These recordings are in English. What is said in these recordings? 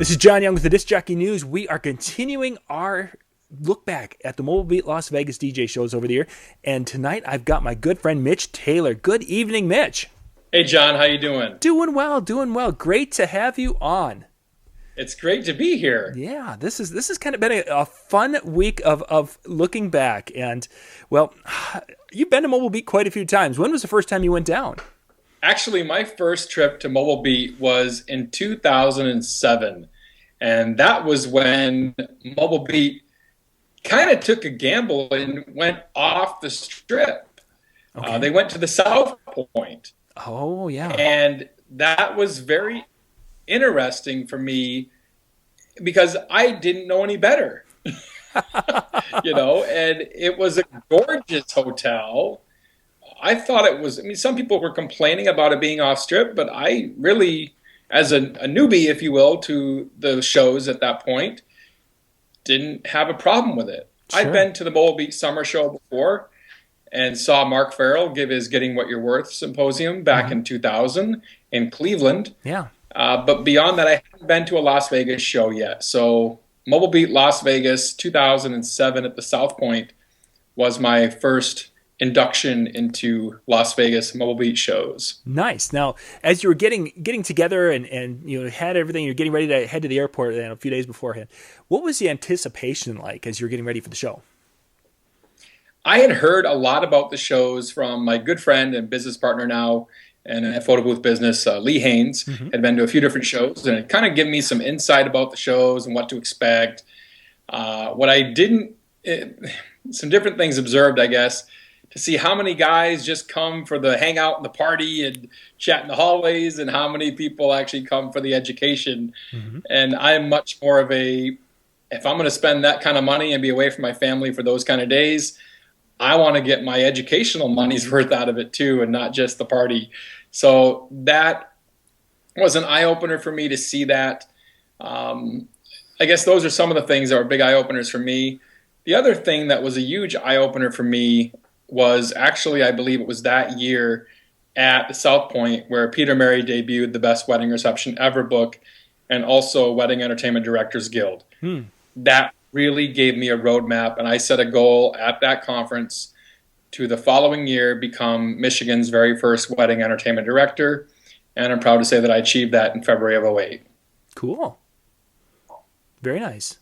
This is John Young with the Disc Jockey News. We are continuing our look back at the Mobile Beat Las Vegas DJ shows over the year. And tonight I've got my good friend Mitch Taylor. Good evening, Mitch. Hey, John. How you doing? Doing well, doing well. Great to have you on. It's great to be here. Yeah, this is kind of been a fun week of looking back. And, well, you've been to Mobile Beat quite a few times. When was the first time you went down? Actually, my first trip to Mobile Beat was in 2007. And that was when Mobile Beat kind of took a gamble and went off the strip. Okay. They went to the South Point. Oh, yeah. And that was very interesting for me because I didn't know any better. And it was a gorgeous hotel. I thought it was, some people were complaining about it being off strip, but I really, as a newbie, if you will, to the shows at that point, didn't have a problem with it. Sure. I've been to the Mobile Beat Summer Show before and saw Mark Ferrell give his Getting What You're Worth symposium back in 2000 in Cleveland. Yeah. But beyond that, I haven't been to a Las Vegas show yet. So Mobile Beat Las Vegas 2007 at the South Point was my first induction into Las Vegas Mobile Beat shows. Nice. Now, as you were getting together and had everything, you're getting ready to head to the airport a few days beforehand, what was the anticipation like as you were getting ready for the show? I had heard a lot about the shows from my good friend and business partner now in a photo booth business, Lee Haynes. Had been to a few different shows, and it kind of gave me some insight about the shows and what to expect. What I didn't, some different things observed, I guess, to see how many guys just come for the hangout and the party and chat in the hallways, and how many people actually come for the education. And I'm much more of if I'm going to spend that kind of money and be away from my family for those kind of days, I want to get my educational money's worth out of it too, and not just the party. So that was an eye-opener for me to see that. I guess those are some of the things that were big eye-openers for me. The other thing that was a huge eye-opener for me was actually, I believe it was that year at the South Point where Peter Mary debuted the Best Wedding Reception Ever book, and also Wedding Entertainment Directors Guild. That really gave me a roadmap, and I set a goal at that conference to the following year become Michigan's very first wedding entertainment director, and I'm proud to say that I achieved that in February of 2008. Cool. Very nice.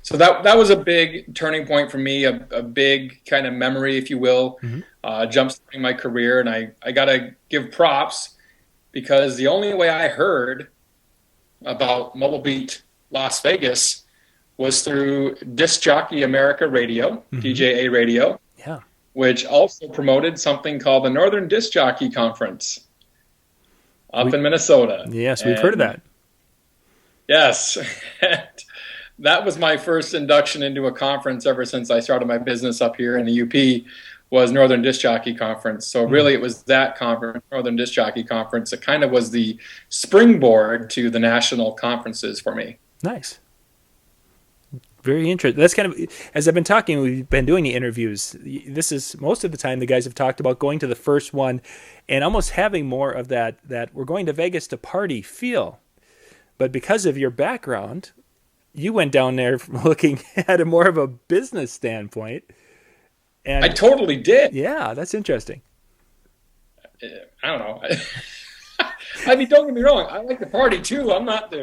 So that was a big turning point for me, a big kind of memory, if you will, jump-starting my career. And I got to give props because the only way I heard about Mobile Beat Las Vegas was through Disc Jockey America Radio, DJA Radio, which also promoted something called the Northern Disc Jockey Conference up in Minnesota. Yes, we've heard of that. Yes. That was my first induction into a conference ever since I started my business up here in the UP, was Northern Disc Jockey Conference. So really it was that conference, Northern Disc Jockey Conference, that kind of was the springboard to the national conferences for me. Nice. Very interesting. That's kind of, as I've been talking, we've been doing the interviews. This is, most of the time the guys have talked about going to the first one and almost having more of that we're going to Vegas to party feel. But because of your background, you went down there looking at it more of a business standpoint. And I totally did. Yeah, that's interesting. I don't know. Don't get me wrong. I like the party too. I'm not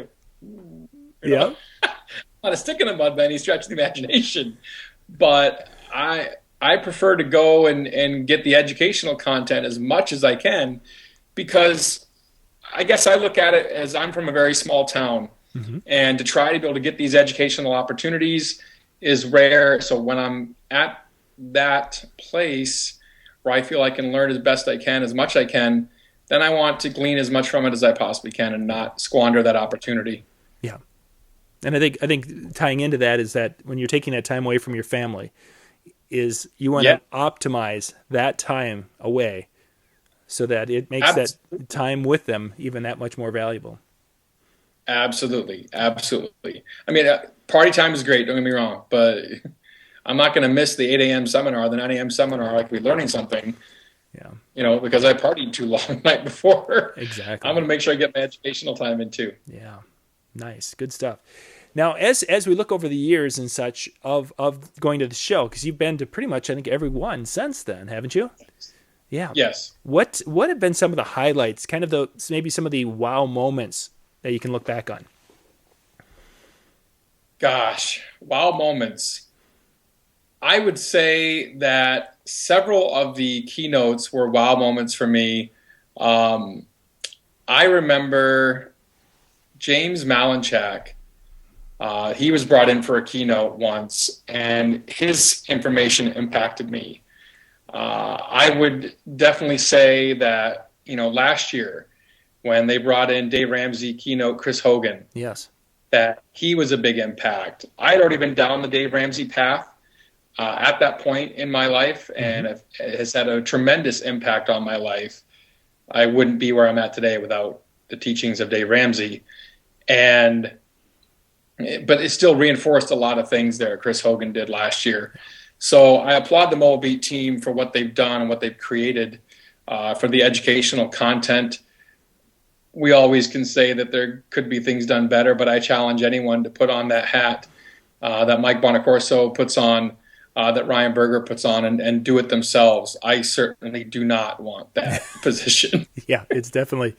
not a stick in the mud by any stretch of the imagination. But I prefer to go and get the educational content as much as I can, because I guess I look at it as I'm from a very small town. And to try to be able to get these educational opportunities is rare. So when I'm at that place where I feel I can learn as best I can, as much I can, then I want to glean as much from it as I possibly can and not squander that opportunity. Yeah. And I think tying into that is that when you're taking that time away from your family, is you want to optimize that time away so that it makes that time with them even that much more valuable. Absolutely. Absolutely. I mean, party time is great, don't get me wrong, but I'm not going to miss the 8 a.m. seminar, the 9 a.m. seminar, like we're learning something. Yeah. Because I partied too long the night before. Exactly. I'm going to make sure I get my educational time in too. Yeah. Nice. Good stuff. Now, as we look over the years and such of going to the show, because you've been to pretty much, I think, every one since then, haven't you? Yeah. Yes. What have been some of the highlights, kind of maybe some of the wow moments that you can look back on? Gosh, wow moments. I would say that several of the keynotes were wow moments for me. I remember James Malinchak. He was brought in for a keynote once, and his information impacted me. I would definitely say that, last year when they brought in Dave Ramsey keynote Chris Hogan, yes, that he was a big impact. I had already been down the Dave Ramsey path at that point in my life, and it has had a tremendous impact on my life. I wouldn't be where I'm at today without the teachings of Dave Ramsey. But it still reinforced a lot of things there Chris Hogan did last year. So I applaud the Mobile Beat team for what they've done and what they've created for the educational content. We always can say that there could be things done better, but I challenge anyone to put on that hat that Mike Buonaccorso puts on, that Ryan Berger puts on, and do it themselves. I certainly do not want that position. Yeah, it's definitely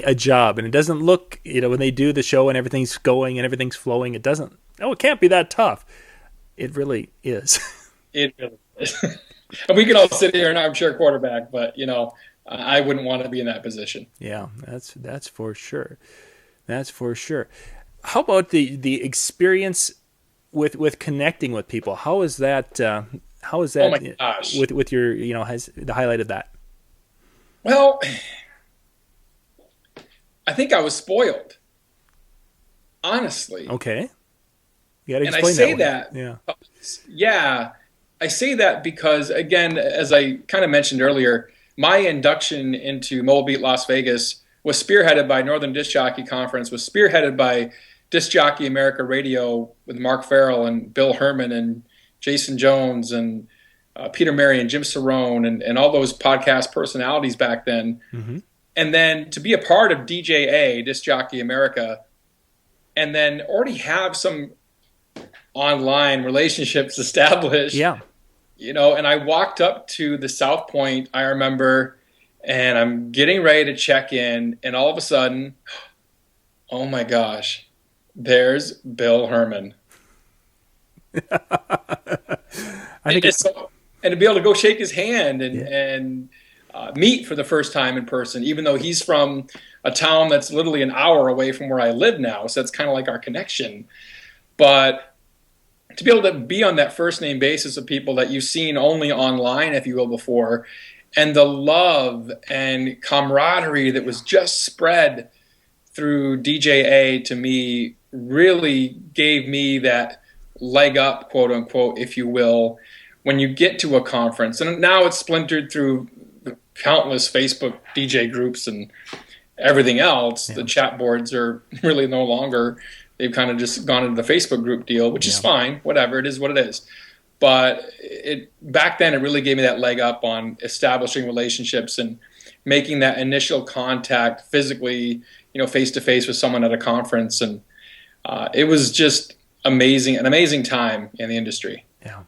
a job, and it doesn't look, when they do the show and everything's going and everything's flowing, it can't be that tough. It really is. It really is. And we can all sit here and armchair quarterback, but I wouldn't want to be in that position. Yeah, that's for sure. That's for sure. How about the experience with connecting with people? How is that? Oh my gosh. With your has the highlight of that? Well, I think I was spoiled, honestly. Okay. You got to and explain I say that. Yeah, I say that because, again, as I kind of mentioned earlier, my induction into Mobile Beat Las Vegas was spearheaded by Northern Disc Jockey Conference, was spearheaded by Disc Jockey America Radio with Mark Ferrell and Bill Hermann and Jason Jones and Peter Mary and Jim Cerrone and all those podcast personalities back then. Mm-hmm. And then to be a part of DJA, Disc Jockey America, and then already have some online relationships established. Yeah. And I walked up to the South Point, I remember, and I'm getting ready to check in, and all of a sudden, oh my gosh, there's Bill Hermann. And to be able to go shake his hand and meet for the first time in person, even though he's from a town that's literally an hour away from where I live now, so that's kind of like our connection. But to be able to be on that first name basis of people that you've seen only online, if you will, before, and the love and camaraderie that was just spread through DJA to me really gave me that leg up, quote unquote, if you will, when you get to a conference. And now it's splintered through countless Facebook DJ groups and everything else. Yeah. The chat boards are really no longer. They've kind of just gone into the Facebook group deal, which is fine. Whatever, it is what it is. But back then, it really gave me that leg up on establishing relationships and making that initial contact physically, face-to-face with someone at a conference. And it was just an amazing time in the industry. Yeah.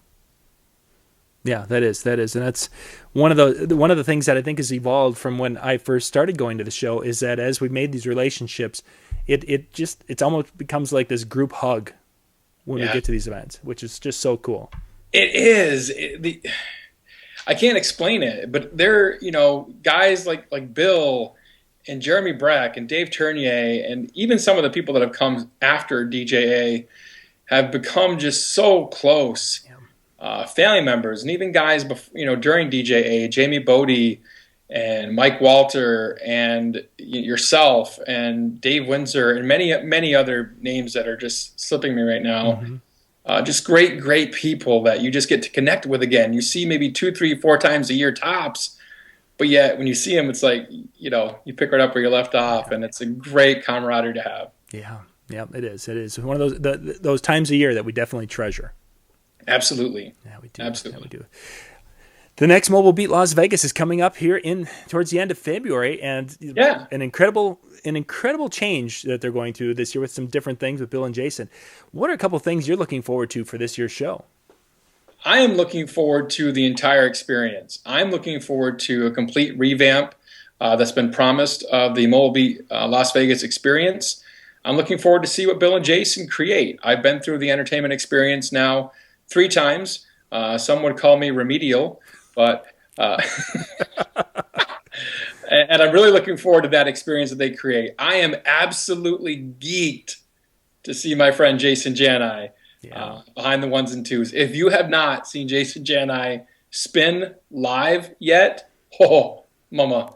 Yeah, that is. And that's one of the things that I think has evolved from when I first started going to the show is that as we made these relationships, it almost becomes like this group hug when we get to these events, which is just so cool. It is. I can't explain it, but there, guys like Bill and Jeremy Breck and Dave Tournier and even some of the people that have come after DJA have become just so close. Yeah. Family members and even guys, during DJA, Jamie Bodie and Mike Walter and yourself and Dave Windsor and many other names that are just slipping me right now. Mm-hmm. Just great people that you just get to connect with again. You see maybe 2, 3, 4 times a year tops, but yet when you see them, it's like, you pick right up where you left off, and it's a great camaraderie to have. Yeah, it is. It is one of those times a year that we definitely treasure. Absolutely. Yeah, we do. Absolutely. Yeah, we do. The next Mobile Beat Las Vegas is coming up here towards the end of February, and an incredible change that they're going to this year with some different things with Bill and Jason. What are a couple of things you're looking forward to for this year's show? I am looking forward to the entire experience. I'm looking forward to a complete revamp that's been promised of the Mobile Beat Las Vegas experience. I'm looking forward to see what Bill and Jason create. I've been through the entertainment experience now 3 times. Some would call me remedial. But and I'm really looking forward to that experience that they create. I am absolutely geeked to see my friend Jason Jani behind the ones and twos. If you have not seen Jason Jani spin live yet, oh, mama,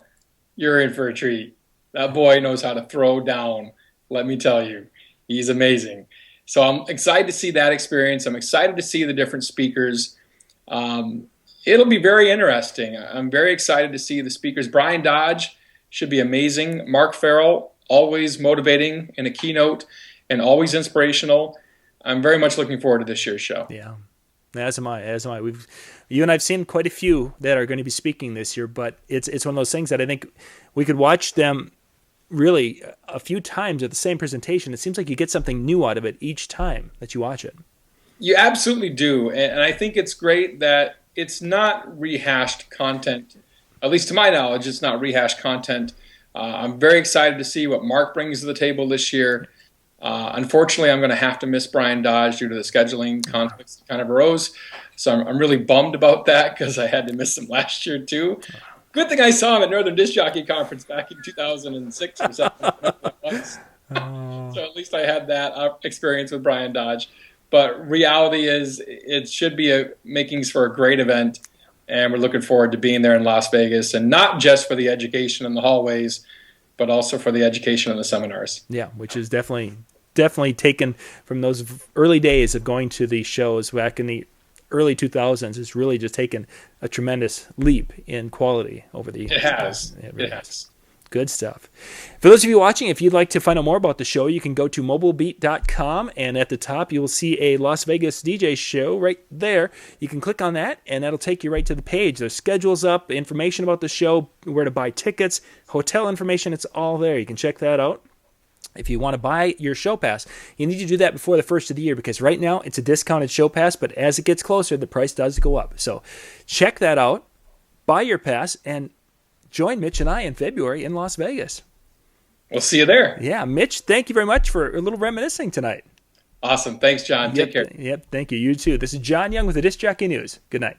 you're in for a treat. That boy knows how to throw down. Let me tell you, he's amazing. So I'm excited to see that experience. I'm excited to see the different speakers. It'll be very interesting. I'm very excited to see the speakers. Brian Dodge should be amazing. Mark Ferrell, always motivating in a keynote and always inspirational. I'm very much looking forward to this year's show. Yeah, as am I. You and I've seen quite a few that are going to be speaking this year, but it's one of those things that I think we could watch them really a few times at the same presentation. It seems like you get something new out of it each time that you watch it. You absolutely do, and I think it's great that it's not rehashed content. At least to my knowledge, it's not rehashed content. I'm very excited to see what Mark brings to the table this year. Unfortunately, I'm going to have to miss Brian Dodge due to the scheduling conflicts that kind of arose. So I'm really bummed about that because I had to miss him last year too. Good thing I saw him at Northern Disc Jockey Conference back in 2006 or something. So at least I had that experience with Brian Dodge. But reality is it should be makings for a great event, and we're looking forward to being there in Las Vegas, and not just for the education in the hallways, but also for the education in the seminars. Yeah, which is definitely taken from those early days of going to these shows back in the early 2000s. It's really just taken a tremendous leap in quality over the years. It has. It has. Good stuff. For those of you watching, if you'd like to find out more about the show, you can go to mobilebeat.com, and at the top you will see a Las Vegas DJ show right there. You can click on that, and that'll take you right to the page. There's schedules up, information about the show, where to buy tickets, hotel information. It's all there. You can check that out. If you want to buy your show pass, you need to do that before the first of the year, because right now it's a discounted show pass, but as it gets closer, the price does go up. So check that out, buy your pass, and join Mitch and I in February in Las Vegas. We'll see you there. Yeah, Mitch, thank you very much for a little reminiscing tonight. Awesome. Thanks, John. Take care. Yep, thank you. You too. This is John Young with the Disc Jockey News. Good night.